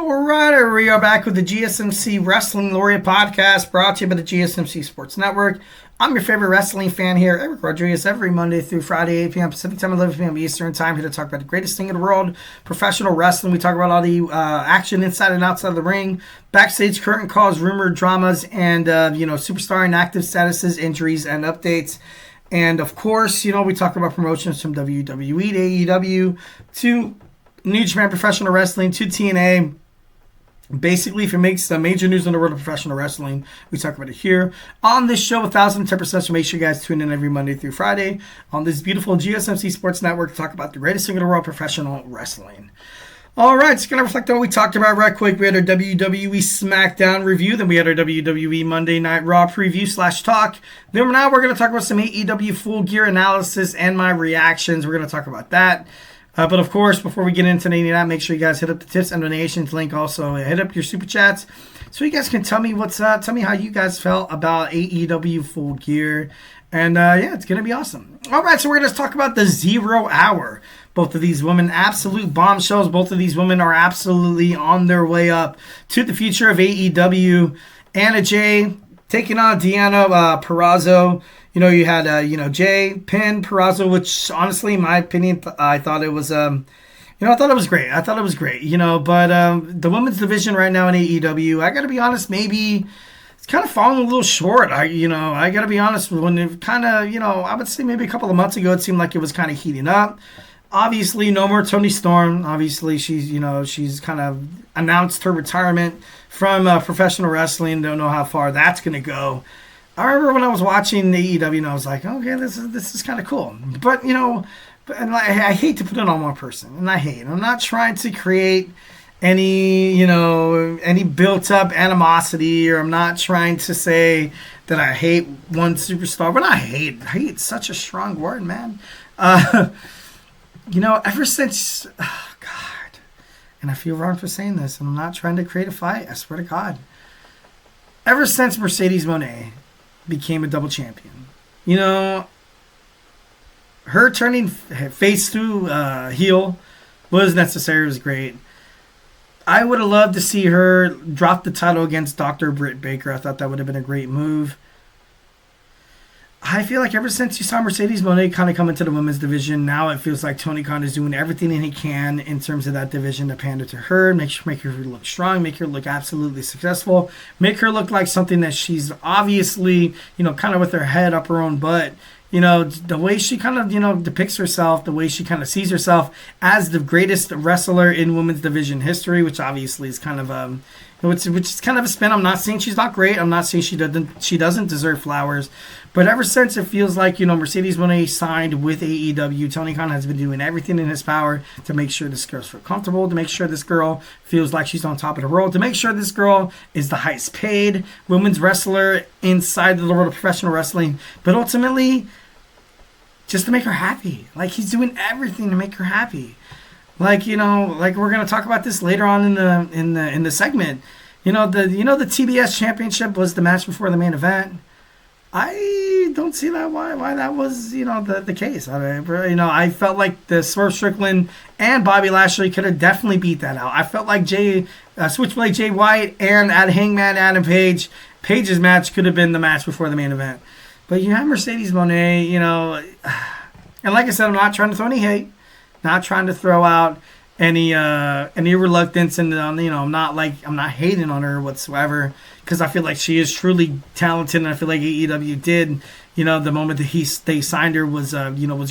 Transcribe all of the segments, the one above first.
All right, we are back with the GSMC Wrestling Laureate podcast brought to you by the GSMC Sports Network. I'm your favorite wrestling fan here, Eric Rodriguez, every Monday through Friday, 8 p.m. Pacific Time, 11 p.m. Eastern Time, here to talk about the greatest thing in the world, professional wrestling. We talk about all the action inside and outside of the ring, backstage curtain calls, rumored dramas, and, superstar inactive statuses, injuries, and updates. And, of course, we talk about promotions from WWE to AEW to New Japan Professional Wrestling to TNA. Basically, if it makes the major news in the world of professional wrestling, we talk about it here on this show, 1,010%. So make sure you guys tune in every Monday through Friday on this beautiful GSMC Sports Network to talk about the greatest thing in the world, professional wrestling. All right, just going to reflect on what we talked about right quick. We had our WWE SmackDown review. Then we had our WWE Monday Night Raw preview / talk. Then now we're going to talk about some AEW Full Gear analysis and my reactions. We're going to talk about that. But of course, before we get into any of that, make sure you guys hit up the tips and donations link. Also, hit up your super chats so you guys can tell me what's up. Tell me how you guys felt about AEW Full Gear. And it's going to be awesome. All right, so we're going to talk about the 0 Hour. Both of these women, absolute bombshells. Both of these women are absolutely on their way up to the future of AEW. Anna Jay taking on Deonna Purrazzo. You had, Jay, Penn, Purrazzo, which honestly, in my opinion, I thought it was, I thought it was great. But the women's division right now in AEW, I got to be honest, maybe it's kind of falling a little short. I got to be honest, when it kind of, I would say maybe a couple of months ago, it seemed like it was kind of heating up. Obviously, no more Toni Storm. Obviously, she's kind of announced her retirement from professional wrestling. Don't know how far that's going to go. I remember when I was watching AEW, and I was like, okay, this is kind of cool. But, I hate to put it on one person, and I'm not trying to create any built-up animosity, or I'm not trying to say that I hate one superstar. But I hate such a strong word, man. Ever since, God, and I feel wrong for saying this, and I'm not trying to create a fight, I swear to God. Ever since Mercedes Moné became a double champion, her turning face through heel was necessary. It was great. I would have loved to see her drop the title against Dr. Britt Baker. I thought that would have been a great move. I feel like ever since you saw Mercedes Moné kind of come into the women's division, now it feels like Tony Khan is doing everything he can in terms of that division to pander to her, make her look strong, make her look absolutely successful, make her look like something that she's obviously, kind of with her head up her own butt. The way she kind of, depicts herself, the way she kind of sees herself as the greatest wrestler in women's division history, which obviously is kind of which is kind of a spin. I'm not saying she's not great. I'm not saying she doesn't deserve flowers. But ever since it feels like, Mercedes Moné signed with AEW, Tony Khan has been doing everything in his power to make sure this girl's feel comfortable, to make sure this girl feels like she's on top of the world, to make sure this girl is the highest paid women's wrestler inside the world of professional wrestling. But ultimately, just to make her happy. Like, he's doing everything to make her happy. Like, like we're gonna talk about this later on in the segment. The TBS Championship was the match before the main event. I don't see that why that was the case. I felt like the Swerve Strickland and Bobby Lashley could have definitely beat that out. I felt like Switchblade Jay White and Hangman Adam Page's match could have been the match before the main event. But you have Mercedes Moné, and like I said, I'm not trying to throw any hate, not trying to throw out any reluctance, and I'm not hating on her whatsoever, because I feel like she is truly talented, and I feel like AEW did, the moment that they signed her was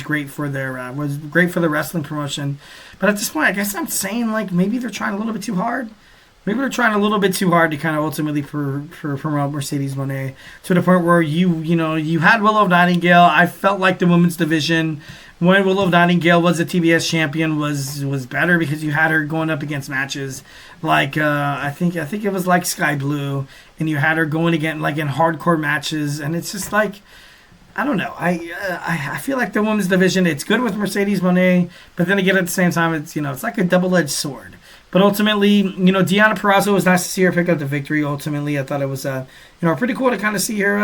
great for their wrestling promotion. But at this point, I guess I'm saying like maybe they're trying a little bit too hard. Maybe they're trying a little bit too hard to kind of ultimately promote Mercedes Moné to the point where you had Willow Nightingale. I felt like the women's division, when Willow Nightingale was a TBS champion, was better because you had her going up against matches like I think it was like Sky Blue, and you had her going again like in hardcore matches, and it's just like, I don't know. I feel like the women's division, it's good with Mercedes Moné, but then again at the same time it's it's like a double-edged sword. But ultimately, Deonna Purrazzo, it was nice to see her pick up the victory. Ultimately, I thought it was, pretty cool to kind of see her,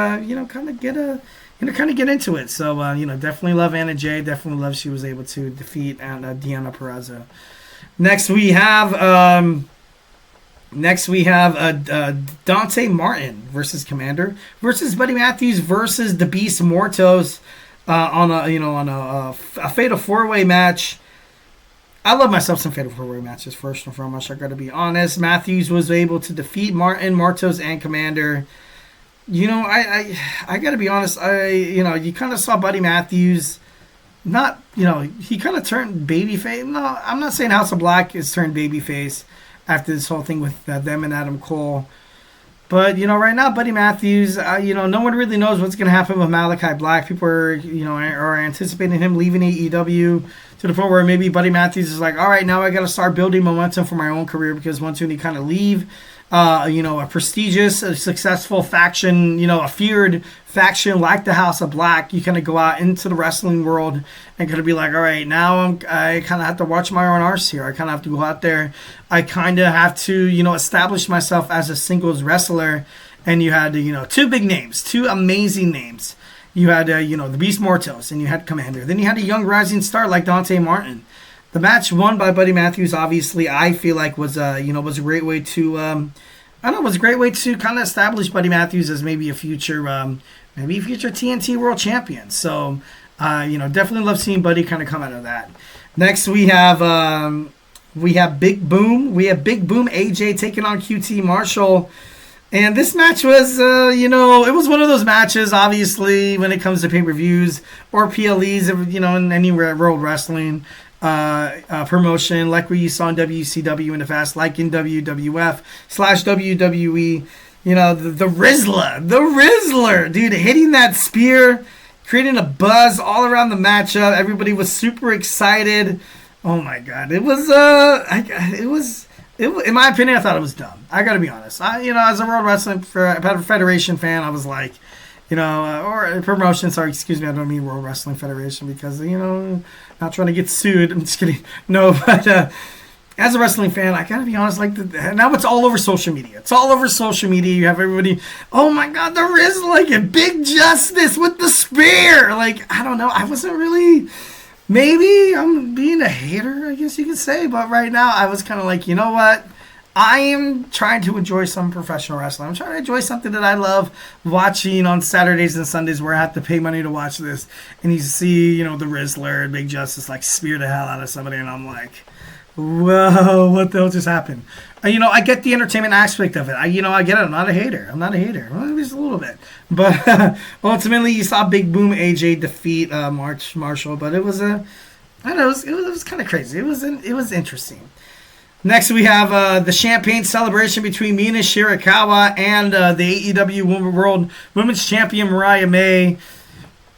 kind of get into it. So, definitely love Anna Jay. Definitely love she was able to defeat Deonna Purrazzo. Next, we have Next, we have Dante Martin versus Commander versus Buddy Matthews versus the Beast Mortos on a fatal 4-way match. I love myself some fatal 4-way matches. First and foremost, I got to be honest. Matthews was able to defeat Martin, Mortos, and Commander. I got to be honest. You kind of saw Buddy Matthews. Not, he kind of turned babyface. No, I'm not saying House of Black is turned babyface after this whole thing with them and Adam Cole. But, right now, Buddy Matthews, no one really knows what's going to happen with Malachi Black. People are anticipating him leaving AEW to the point where maybe Buddy Matthews is like, all right, now I got to start building momentum for my own career, because once you kind of leave, a prestigious, a successful faction, a feared faction like the House of Black, you kind of go out into the wrestling world and kind of be like, all right, now I kind of have to watch my own arse here. I kind of have to go out there. I kind of have to, establish myself as a singles wrestler. And you had, two big names, two amazing names. You had, the Beast Mortos, and you had Commander. Then you had a young rising star like Dante Martin. The match won by Buddy Matthews, obviously, I feel like was a great way to, was a great way to kind of establish Buddy Matthews as maybe a future TNT World Champion. So, definitely love seeing Buddy kind of come out of that. Next, we have Big Boom. We have Big Boom AJ taking on QT Marshall. And this match was, it was one of those matches, obviously, when it comes to pay-per-views or PLEs, in any World Wrestling promotion, like we saw in WCW in the past, like in WWF/WWE. The Rizzler, dude, hitting that spear, creating a buzz all around the matchup. Everybody was super excited. Oh my god, it was in my opinion, I thought it was dumb. I gotta be honest. As a World Wrestling Federation fan, I was like, or promotion, sorry, excuse me, I don't mean World Wrestling Federation, because, not trying to get sued. I'm just kidding. No, but as a wrestling fan, I gotta be honest, now it's all over social media. It's all over social media. You have everybody, oh my god, the Riz, a Big Justice with the spear. I don't know. I wasn't really, maybe I'm being a hater, I guess you could say, but right now I was kind of like, you know what? I am trying to enjoy some professional wrestling. I'm trying to enjoy something that I love watching on Saturdays and Sundays, where I have to pay money to watch this. And you see, the Rizzler and Big Justice spear the hell out of somebody, and I'm like, whoa, what the hell just happened? I get the entertainment aspect of it. I get it. I'm not a hater. Well, just a little bit. But ultimately, you saw Big Boom AJ defeat Marshall. But it was it was kind of crazy. It was interesting. Next, we have the champagne celebration between Mina Shirakawa and the AEW World Women's Champion Mariah May.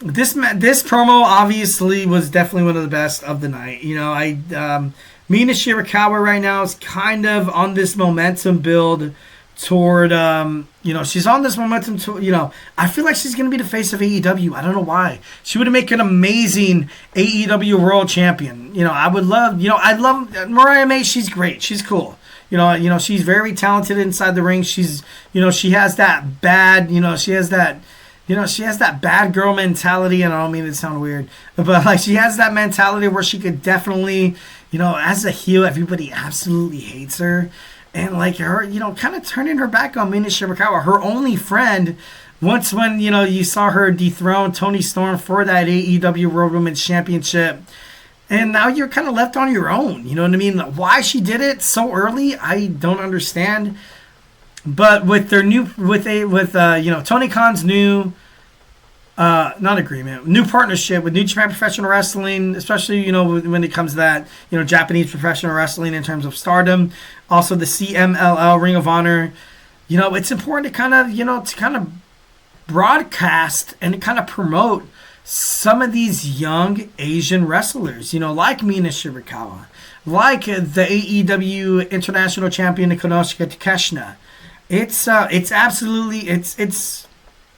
This promo obviously was definitely one of the best of the night. Mina Shirakawa right now is kind of on this momentum build toward, she's on this momentum to, I feel like she's going to be the face of AEW. I don't know why. She would make an amazing AEW World Champion. I would love, I love Mariah May. She's great. She's cool. She's very talented inside the ring. She's, she has that bad, she has that bad girl mentality, and I don't mean to sound weird, but she has that mentality where she could definitely, as a heel, everybody absolutely hates her. And her, kind of turning her back on Mina Shirakawa, her only friend, when you saw her dethrone Toni Storm for that AEW World Women's Championship. And now you're kind of left on your own. You know what I mean? Why she did it so early, I don't understand. But with their Tony Khan's new new partnership with New Japan Professional Wrestling, especially, when it comes to that, Japanese professional wrestling in terms of Stardom, also the CMLL, Ring of Honor, it's important to kind of broadcast and to kind of promote some of these young Asian wrestlers, like Mina Shirakawa, like the AEW International Champion Konosuke Takeshita. It's absolutely, it's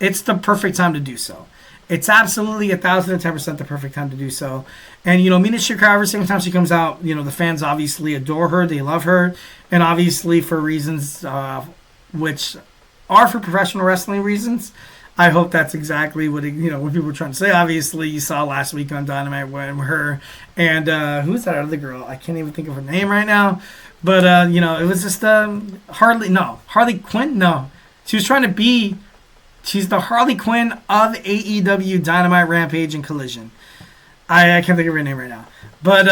the perfect time to do so. It's absolutely 1,010% the perfect time to do so. And, Mina Shirakawa, every single time she comes out, the fans obviously adore her. They love her. And obviously for reasons which are for professional wrestling reasons. I hope that's exactly what what people were trying to say. Obviously, you saw last week on Dynamite when her and who's that other girl? I can't even think of her name right now. But, it was just Harley Quinn. No. She was trying to be, she's the Harley Quinn of AEW Dynamite, Rampage, and Collision. I can't think of her name right now. But,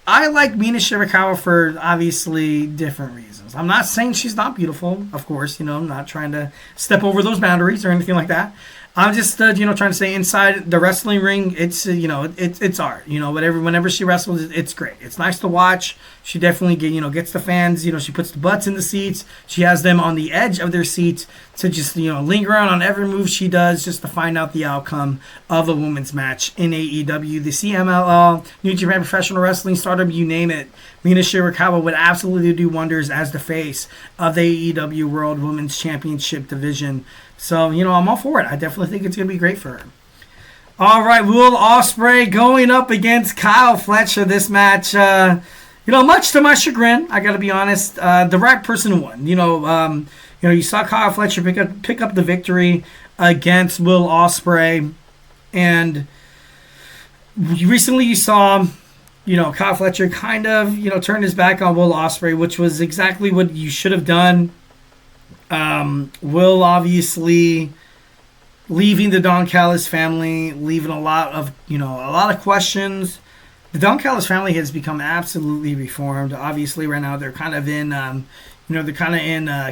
I like Mina Shirakawa for obviously different reasons. I'm not saying she's not beautiful, of course. I'm not trying to step over those boundaries or anything like that. I'm just, trying to say inside the wrestling ring, it's, it's art. Whenever she wrestles, it's great. It's nice to watch. She definitely, gets the fans. She puts the butts in the seats. She has them on the edge of their seats to just, linger around on every move she does just to find out the outcome of a women's match in AEW. The CMLL, New Japan Professional Wrestling, Stardom, you name it. Mina Shirakawa would absolutely do wonders as the face of the AEW World Women's Championship division. So, I'm all for it. I definitely think it's going to be great for her. All right, Will Ospreay going up against Kyle Fletcher. This match, much to my chagrin, I got to be honest, the right person won. You saw Kyle Fletcher pick up the victory against Will Ospreay. And recently you saw, Kyle Fletcher kind of, turn his back on Will Ospreay, which was exactly what you should have done. Will obviously leaving the Don Callis family, leaving a lot of questions. The Don Callis family has become absolutely reformed. Obviously, right now they're kind of in,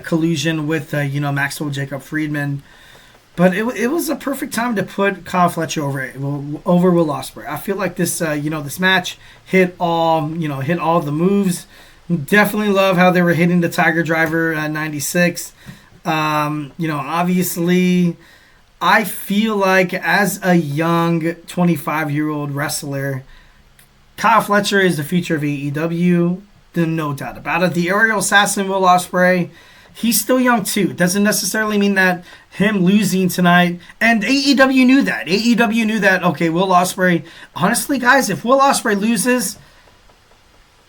collusion with, Maxwell Jacob Friedman. But it was a perfect time to put Kyle Fletcher over Will Ospreay. I feel like this, this match hit all the moves. Definitely love how they were hitting the Tiger Driver at 96. Obviously, I feel like as a young 25-year-old wrestler, Kyle Fletcher is the future of AEW. No doubt about it. The aerial assassin Will Ospreay, he's still young too. Doesn't necessarily mean that him losing tonight. And AEW knew that. AEW knew that, okay, Will Ospreay. Honestly, guys, if Will Ospreay loses,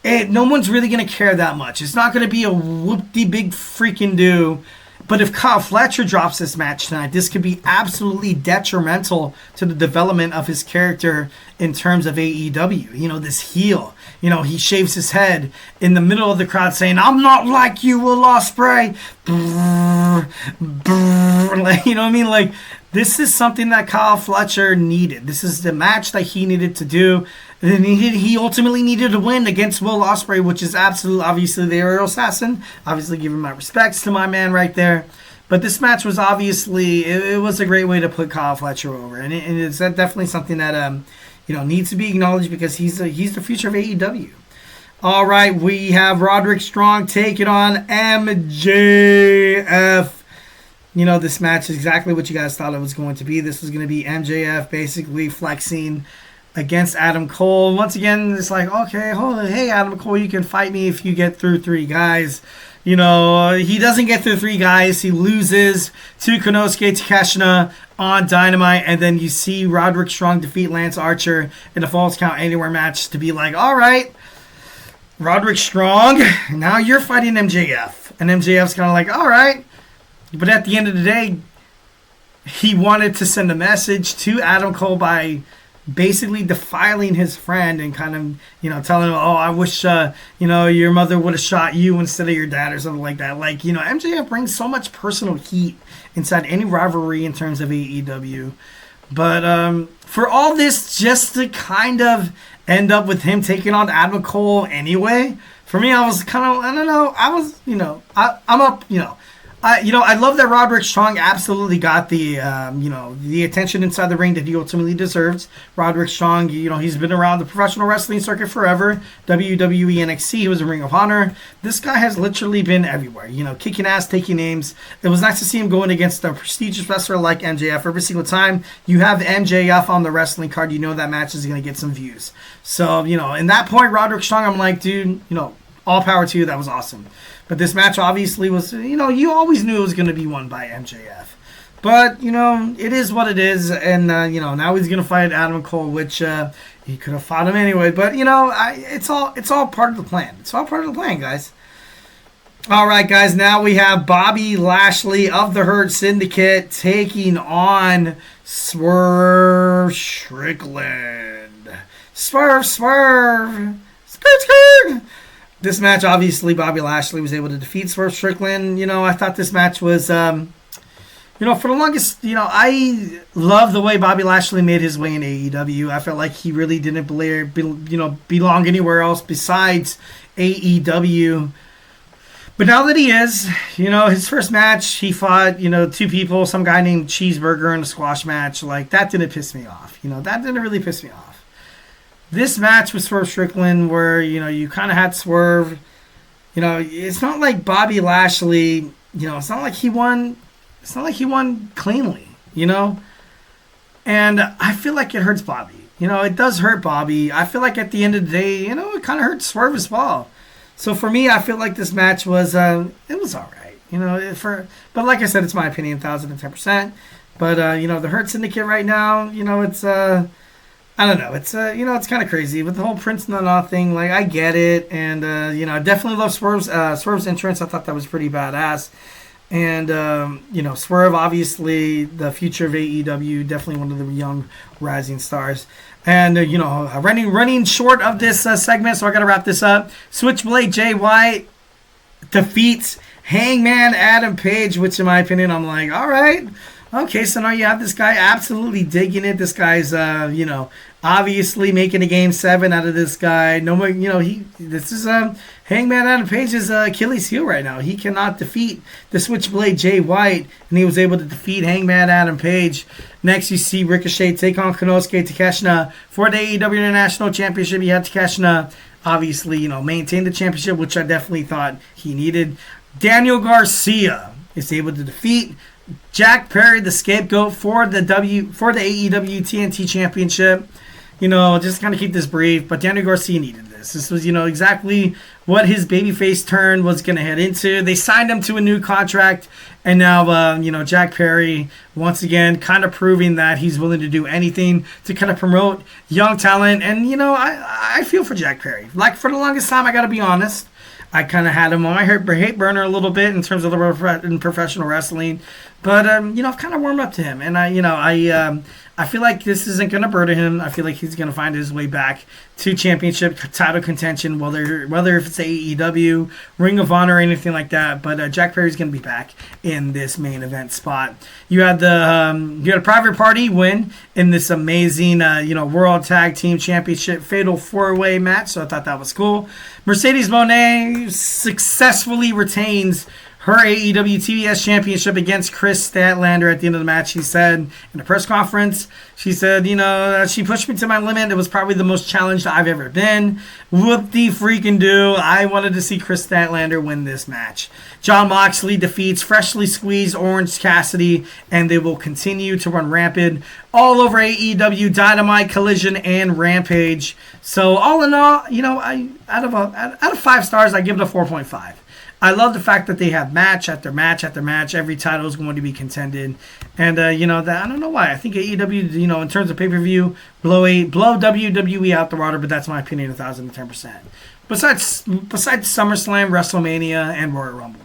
no one's really going to care that much. It's not going to be a whoop-de-big freaking do. But if Kyle Fletcher drops this match tonight, this could be absolutely detrimental to the development of his character in terms of AEW. This heel. He shaves his head in the middle of the crowd saying, "I'm not like you, Will Ospreay." Brrr, brrr. You know what I mean? Like, this is something that Kyle Fletcher needed. This is the match that he needed to do. And he ultimately needed to win against Will Ospreay, which is absolutely, obviously, the aerial assassin. Obviously, giving my respects to my man right there. But this match was obviously, it was a great way to put Kyle Fletcher over. And it's definitely something that, needs to be acknowledged because he's the future of AEW. All right, we have Roderick Strong taking on MJF. This match is exactly what you guys thought it was going to be. This was going to be MJF basically flexing against Adam Cole. Once again, it's like, okay, hey, Adam Cole, you can fight me if you get through 3 guys. He doesn't get through 3 guys. He loses to Konosuke Takeshita on Dynamite, and then you see Roderick Strong defeat Lance Archer in a Falls Count Anywhere match to be like, all right, Roderick Strong, now you're fighting MJF. And MJF's kind of like, all right. But at the end of the day, he wanted to send a message to Adam Cole by basically defiling his friend and kind of, telling him, oh, I wish, your mother would have shot you instead of your dad or something like that. Like, MJF brings so much personal heat inside any rivalry in terms of AEW. But for all this just to kind of end up with him taking on Adam Cole anyway, for me, I was kind of, I don't know, I was, I'm up, I love that Roderick Strong absolutely got the, the attention inside the ring that he ultimately deserves. Roderick Strong, he's been around the professional wrestling circuit forever. WWE, NXT, he was in Ring of Honor. This guy has literally been everywhere, kicking ass, taking names. It was nice to see him going against a prestigious wrestler like MJF. Every single time you have MJF on the wrestling card, that match is going to get some views. So, in that point, Roderick Strong, I'm like, dude, all power to you. That was awesome. But this match obviously was, you always knew it was going to be won by MJF. But, it is what it is. And, now he's going to fight Adam Cole, which he could have fought him anyway. But, it's all part of the plan. It's all part of the plan, guys. All right, guys. Now we have Bobby Lashley of the Hurt Syndicate taking on Swerve Strickland. Swerve. Skirt. This match, obviously, Bobby Lashley was able to defeat Swerve Strickland. I thought this match was, for the longest, I love the way Bobby Lashley made his way in AEW. I felt like he really didn't belong anywhere else besides AEW. But now that he is, his first match, he fought, two people, some guy named Cheeseburger in a squash match. Like, that didn't piss me off. That didn't really piss me off. This match with Swerve Strickland where, you kind of had Swerve, it's not like Bobby Lashley, it's not like he won cleanly, And I feel like it hurts Bobby. It does hurt Bobby. I feel like at the end of the day, it kind of hurts Swerve as well. So for me, I feel like this match was, it was all right, but like I said, it's my opinion, 1,010%. But, the Hurt Syndicate right now, it's, I don't know. It's it's kind of crazy with the whole Prince Nana thing. Like, I get it, and I definitely love Swerve's entrance. I thought that was pretty badass. And Swerve, obviously the future of AEW, definitely one of the young rising stars. And running short of this segment, so I got to wrap this up. Switchblade Jay White defeats Hangman Adam Page, which in my opinion, I'm like, all right. Okay, so now you have this guy absolutely digging it. This guy's, obviously making a Game 7 out of this guy. No more, this is Hangman Adam Page's Achilles heel right now. He cannot defeat the Switchblade Jay White, and he was able to defeat Hangman Adam Page. Next, you see Ricochet take on Konosuke Takeshita for the AEW International Championship. You had Takeshita, obviously, maintain the championship, which I definitely thought he needed. Daniel Garcia is able to defeat Jack Perry, the scapegoat for the AEW TNT Championship. Just kind of keep this brief, but Daniel Garcia needed this. This was, exactly what his babyface turn was going to head into. They signed him to a new contract, and now, Jack Perry, once again, kind of proving that he's willing to do anything to kind of promote young talent. And, I feel for Jack Perry. Like, for the longest time, I got to be honest, I kind of had him on my hate burner a little bit in terms of in professional wrestling. But, I've kind of warmed up to him. And, I feel like this isn't going to burden him. I feel like he's going to find his way back to championship title contention, whether if it's AEW, Ring of Honor, or anything like that. But Jack Perry's going to be back in this main event spot. You had a Private Party win in this amazing, World Tag Team Championship Fatal 4-Way match. So I thought that was cool. Mercedes Moné successfully retains her AEW TBS Championship against Chris Statlander at the end of the match. She said in a press conference, she said, she pushed me to my limit. It was probably the most challenged I've ever been. Whoop-de-freaking-do. I wanted to see Chris Statlander win this match. Jon Moxley defeats freshly squeezed Orange Cassidy, and they will continue to run rampant all over AEW, Dynamite, Collision, and Rampage. So all in all, out of 5 stars, I give it a 4.5. I love the fact that they have match after match after match. Every title is going to be contended. And, that I don't know why. I think AEW, in terms of pay-per-view, blow WWE out the water, but that's my opinion, 1,010%. Besides SummerSlam, WrestleMania, and Royal Rumble.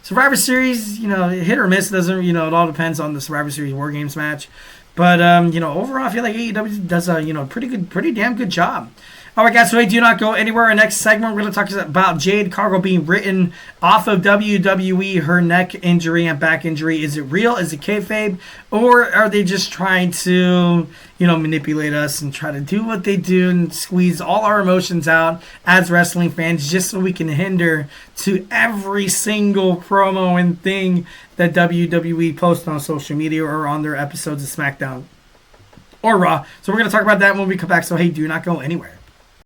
Survivor Series, hit or miss. It all depends on the Survivor Series War Games match. But, overall, I feel like AEW does a, pretty damn good job. All right, guys, so do not go anywhere. Our next segment, we're going to talk about Jade Cargill being written off of WWE, her neck injury and back injury. Is it real? Is it kayfabe? Or are they just trying to, manipulate us and try to do what they do and squeeze all our emotions out as wrestling fans just so we can hinder to every single promo and thing that WWE posts on social media or on their episodes of SmackDown or Raw? So we're going to talk about that when we come back. So, hey, do not go anywhere.